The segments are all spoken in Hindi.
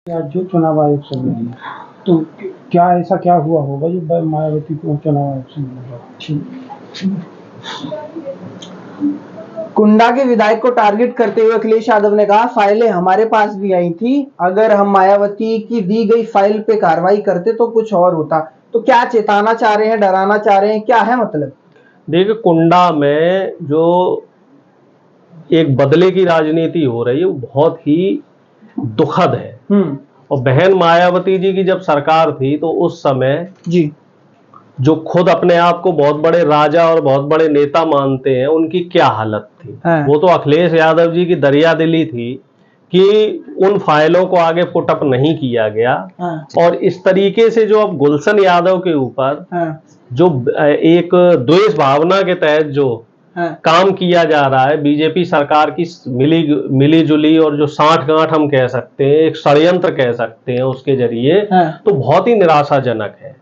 आज जो चुनाव आयोग से मिली, तो क्या ऐसा क्या हुआ होगा जो मायावती को चुनाव आयोग से मिला? कुंडा के विधायक को टारगेट करते हुए अखिलेश यादव ने कहा, फाइलें हमारे पास भी आई थी, अगर हम मायावती की दी गई फाइल पे कार्रवाई करते तो कुछ और होता। तो क्या चेताना चाह रहे हैं, डराना चाह रहे हैं, क्या है मतलब? देखिए, कुंडा में जो एक बदले की राजनीति हो रही है वो बहुत ही दुखद है। और बहन मायावती जी की जब सरकार थी तो उस समय जी जो खुद अपने आप को बहुत बड़े राजा और बहुत बड़े नेता मानते हैं, उनकी क्या हालत थी। वो तो अखिलेश यादव जी की दरियादिली थी कि उन फाइलों को आगे पुटअप नहीं किया गया। और इस तरीके से जो अब गुलशन यादव के ऊपर जो एक द्वेष भावना के तहत जो काम किया जा रहा है बीजेपी सरकार की मिली जुली, और जो साठगांठ हम कह सकते हैं, एक षड्यंत्र कह सकते हैं उसके जरिए, तो बहुत ही निराशाजनक है।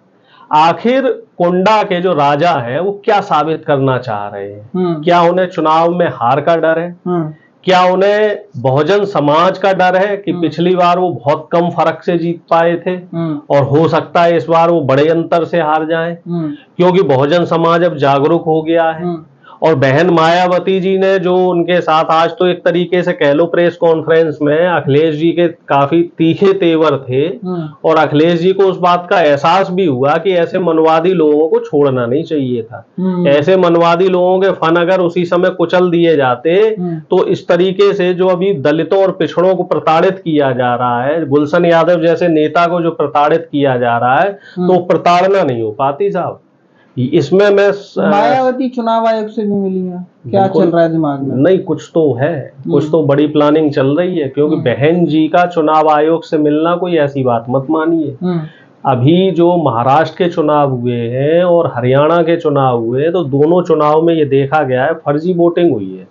आखिर कुंडा के जो राजा है वो क्या साबित करना चाह रहे हैं? क्या उन्हें चुनाव में हार का डर है? क्या उन्हें बहुजन समाज का डर है कि पिछली बार वो बहुत कम फर्क से जीत पाए थे और हो सकता है इस बार वो बड़े अंतर से हार जाएं, क्योंकि बहुजन समाज अब जागरूक हो गया है। और बहन मायावती जी ने जो उनके साथ आज तो एक तरीके से कह लो प्रेस कॉन्फ्रेंस में अखिलेश जी के काफी तीखे तेवर थे, और अखिलेश जी को उस बात का एहसास भी हुआ कि ऐसे मनवादी लोगों को छोड़ना नहीं चाहिए था। ऐसे मनवादी लोगों के फन अगर उसी समय कुचल दिए जाते तो इस तरीके से जो अभी दलितों और पिछड़ों को प्रताड़ित किया जा रहा है, गुलशन यादव जैसे नेता को जो प्रताड़ित किया जा रहा है, तो प्रताड़ना नहीं हो पाती साहब। इसमें मैं मायावती चुनाव आयोग से भी मिली है, क्या चल रहा है दिमाग में? नहीं, कुछ तो है, कुछ तो बड़ी प्लानिंग चल रही है, क्योंकि बहन जी का चुनाव आयोग से मिलना कोई ऐसी बात मत मानिए। अभी जो महाराष्ट्र के चुनाव हुए हैं और हरियाणा के चुनाव हुए, तो दोनों चुनाव में ये देखा गया है फर्जी वोटिंग हुई है,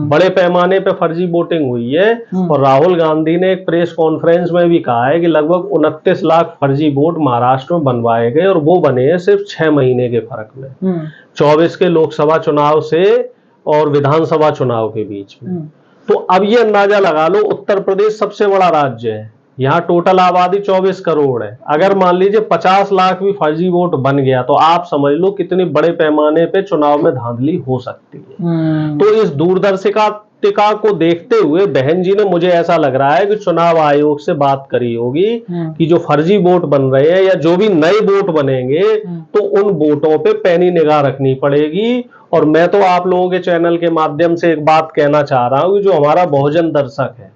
बड़े पैमाने पे फर्जी वोटिंग हुई है। और राहुल गांधी ने एक प्रेस कॉन्फ्रेंस में भी कहा है कि लगभग 29 लाख फर्जी वोट महाराष्ट्र में बनवाए गए, और वो बने हैं सिर्फ 6 महीने के फर्क में, 24 के लोकसभा चुनाव से और विधानसभा चुनाव के बीच में। तो अब ये अंदाजा लगा लो, उत्तर प्रदेश सबसे बड़ा राज्य है, यहाँ टोटल आबादी 24 करोड़ है। अगर मान लीजिए 50 लाख भी फर्जी वोट बन गया तो आप समझ लो कितने बड़े पैमाने पे चुनाव में धांधली हो सकती है। तो इस दूरदर्शिता को देखते हुए बहन जी ने, मुझे ऐसा लग रहा है कि चुनाव आयोग से बात करी होगी कि जो फर्जी वोट बन रहे हैं या जो भी नए वोट बनेंगे, तो उन वोटों पे पैनी निगाह रखनी पड़ेगी। और मैं तो आप लोगों के चैनल के माध्यम से एक बात कहना चाह रहा हूं कि जो हमारा बहुजन दर्शक है,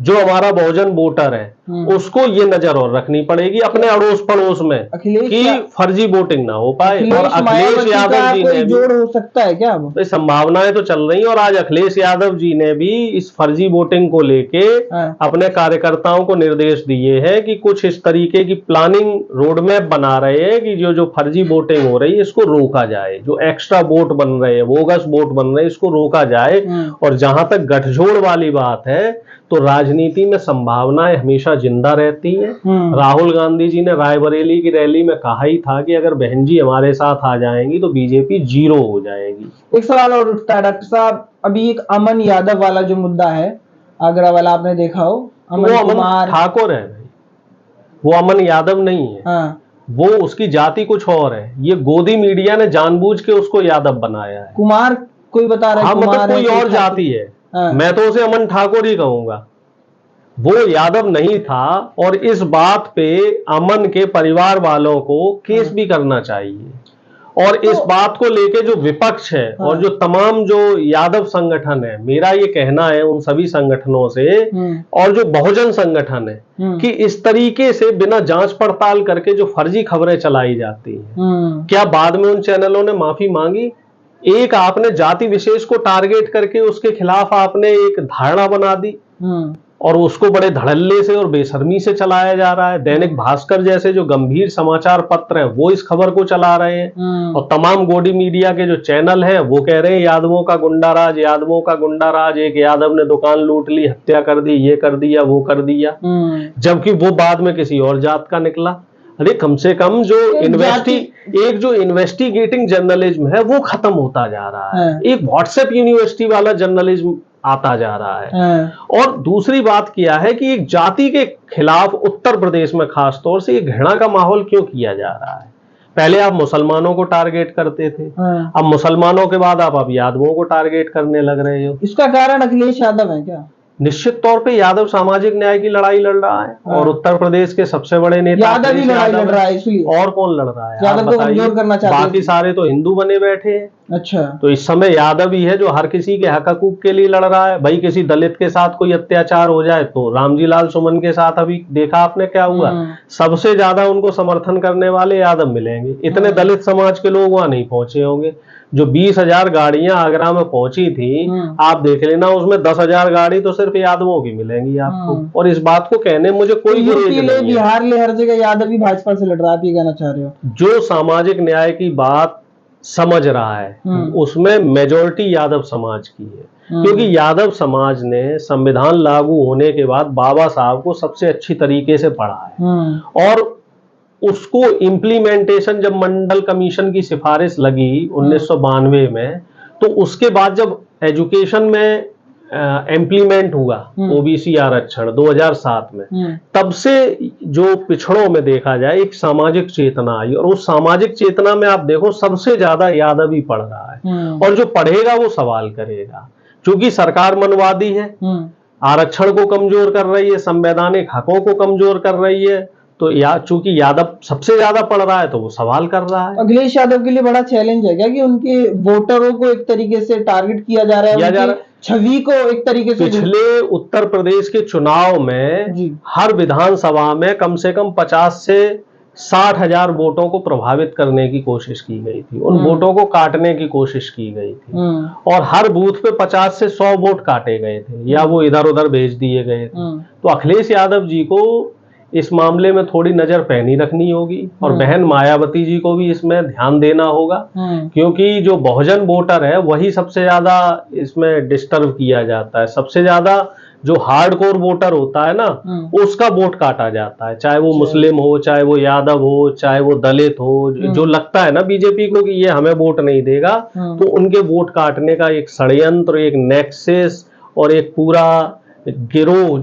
जो हमारा बहुजन वोटर है, उसको ये नजर और रखनी पड़ेगी अपने अड़ोस पड़ोस में कि फर्जी वोटिंग ना हो पाए। और अखिलेश यादव जी ने जोड़ हो सकता है क्या? संभावनाएं तो चल रही हैं, और आज अखिलेश यादव जी ने भी इस फर्जी वोटिंग को लेके अपने कार्यकर्ताओं को निर्देश दिए हैं कि कुछ इस तरीके की प्लानिंग रोड मैप बना रहे हैं कि जो फर्जी वोटिंग हो रही है इसको रोका जाए, जो एक्स्ट्रा वोट बन रहे हैं, बोगस वोट बन रहे हैं, इसको रोका जाए। और जहां तक गठजोड़ वाली बात है, तो राजनीति में संभावनाएं हमेशा जिंदा रहती हैं। राहुल गांधी जी ने रायबरेली की रैली में कहा ही था कि अगर बहन जी हमारे साथ आ जाएंगी तो बीजेपी 0 हो जाएगी। एक सवाल और उठता है डॉक्टर साहब, अभी एक अमन यादव वाला जो मुद्दा है, आगरा वाला, आपने देखा हो, अमन कुमार ठाकुर है भाई, वो अमन यादव नहीं है। वो उसकी जाति कुछ और है, ये गोदी मीडिया ने जानबूझ के उसको यादव बनाया है। कुमार कोई बता रहा है, मतलब कोई और जाति है। मैं तो उसे अमन ठाकुर ही कहूंगा, वो यादव नहीं था। और इस बात पे अमन के परिवार वालों को केस भी करना चाहिए। और इस बात को लेके जो विपक्ष है और जो तमाम जो यादव संगठन है, मेरा ये कहना है उन सभी संगठनों से, और जो बहुजन संगठन है, कि इस तरीके से बिना जांच पड़ताल करके जो फर्जी खबरें चलाई जाती हैं, क्या बाद में उन चैनलों ने माफी मांगी? एक आपने जाति विशेष को टारगेट करके उसके खिलाफ आपने एक धारणा बना दी, और उसको बड़े धड़ल्ले से और बेशर्मी से चलाया जा रहा है। दैनिक भास्कर जैसे जो गंभीर समाचार पत्र हैं वो इस खबर को चला रहे हैं, और तमाम गोदी मीडिया के जो चैनल हैं वो कह रहे हैं यादवों का गुंडाराज, यादवों का गुंडाराज, एक यादव ने दुकान लूट ली, हत्या कर दी, ये कर दिया, वो कर दिया, जबकि वो बाद में किसी और जात का निकला। अरे कम से कम जो इन्वेस्टिगेटिंग जर्नलिज्म है वो खत्म होता जा रहा है। एक व्हाट्सएप यूनिवर्सिटी वाला जर्नलिज्म आता जा रहा है। और दूसरी बात क्या है कि एक जाति के खिलाफ उत्तर प्रदेश में खास तौर से ये घृणा का माहौल क्यों किया जा रहा है? पहले आप मुसलमानों को टारगेट करते थे, अब मुसलमानों के बाद आप यादवों को टारगेट करने लग रहे हो। इसका कारण अखिलेश यादव है क्या? निश्चित तौर पे यादव सामाजिक न्याय की लड़ाई लड़ रहा है और उत्तर प्रदेश के सबसे बड़े नेता यादव ही लड़ाई लड़ रहा है, इसलिए। और कौन लड़ रहा है? यादव को कमजोर करना चाहते हैं। बाकी सारे तो हिंदू बने बैठे हैं। अच्छा, तो इस समय यादव ही है जो हर किसी के हक हकूक के लिए लड़ रहा है। भाई किसी दलित के साथ कोई अत्याचार हो जाए तो रामजी लाल सुमन के साथ अभी देखा आपने क्या हुआ, सबसे ज्यादा उनको समर्थन करने वाले यादव मिलेंगे। इतने दलित समाज के लोग वहां नहीं पहुंचे होंगे। जो 20,000 गाड़ियां आगरा में पहुंची थी, आप देख लेना उसमें 10,000 गाड़ी तो सिर्फ यादवों की मिलेंगी आपको। और इस बात को कहने मुझे कोई यूपी ले, बिहार ले, हर जगह यादव ही भाजपा से लड़ रहा है, आप ये कहना चाह रहे हो? जो सामाजिक न्याय की बात समझ रहा है उसमें मेजॉरिटी यादव समाज की है, क्योंकि यादव समाज ने संविधान लागू होने के बाद बाबा साहब को सबसे अच्छी तरीके से पढ़ा है। और उसको इम्प्लीमेंटेशन जब मंडल कमीशन की सिफारिश लगी 1992 में, तो उसके बाद जब एजुकेशन में इम्प्लीमेंट हुआ ओबीसी आरक्षण 2007 में, तब से जो पिछड़ों में देखा जाए एक सामाजिक चेतना आई। और उस सामाजिक चेतना में आप देखो सबसे ज्यादा यादव ही पढ़ रहा है, और जो पढ़ेगा वो सवाल करेगा। क्योंकि सरकार मनवादी है, आरक्षण को कमजोर कर रही है, संवैधानिक हकों को कमजोर कर रही है, तो चूंकि यादव सबसे ज्यादा पढ़ रहा है तो वो सवाल कर रहा है। अखिलेश यादव के लिए बड़ा चैलेंज है क्या कि उनके वोटरों को एक तरीके से टारगेट किया जा रहा है, छवि को एक तरीके से? पिछले उत्तर प्रदेश के चुनाव में हर विधानसभा में कम से कम 50 से 60,000 वोटों को प्रभावित करने की कोशिश की गई थी, उन वोटों को काटने की कोशिश की गई थी, और हर बूथ पे 50 से 100 वोट काटे गए थे या वो इधर उधर भेज दिए गए थे। तो अखिलेश यादव जी को इस मामले में थोड़ी नजर पैनी रखनी होगी, और बहन मायावती जी को भी इसमें ध्यान देना होगा, क्योंकि जो बहुजन वोटर है वही सबसे ज्यादा इसमें डिस्टर्ब किया जाता है। सबसे ज्यादा जो हार्डकोर वोटर होता है ना, उसका वोट काटा जाता है, चाहे वो मुस्लिम हो, चाहे वो यादव हो, चाहे वो दलित हो। जो लगता है ना बीजेपी को कि ये हमें वोट नहीं देगा, तो उनके वोट काटने का एक षड्यंत्र, एक नेक्सस और एक पूरा गिरोह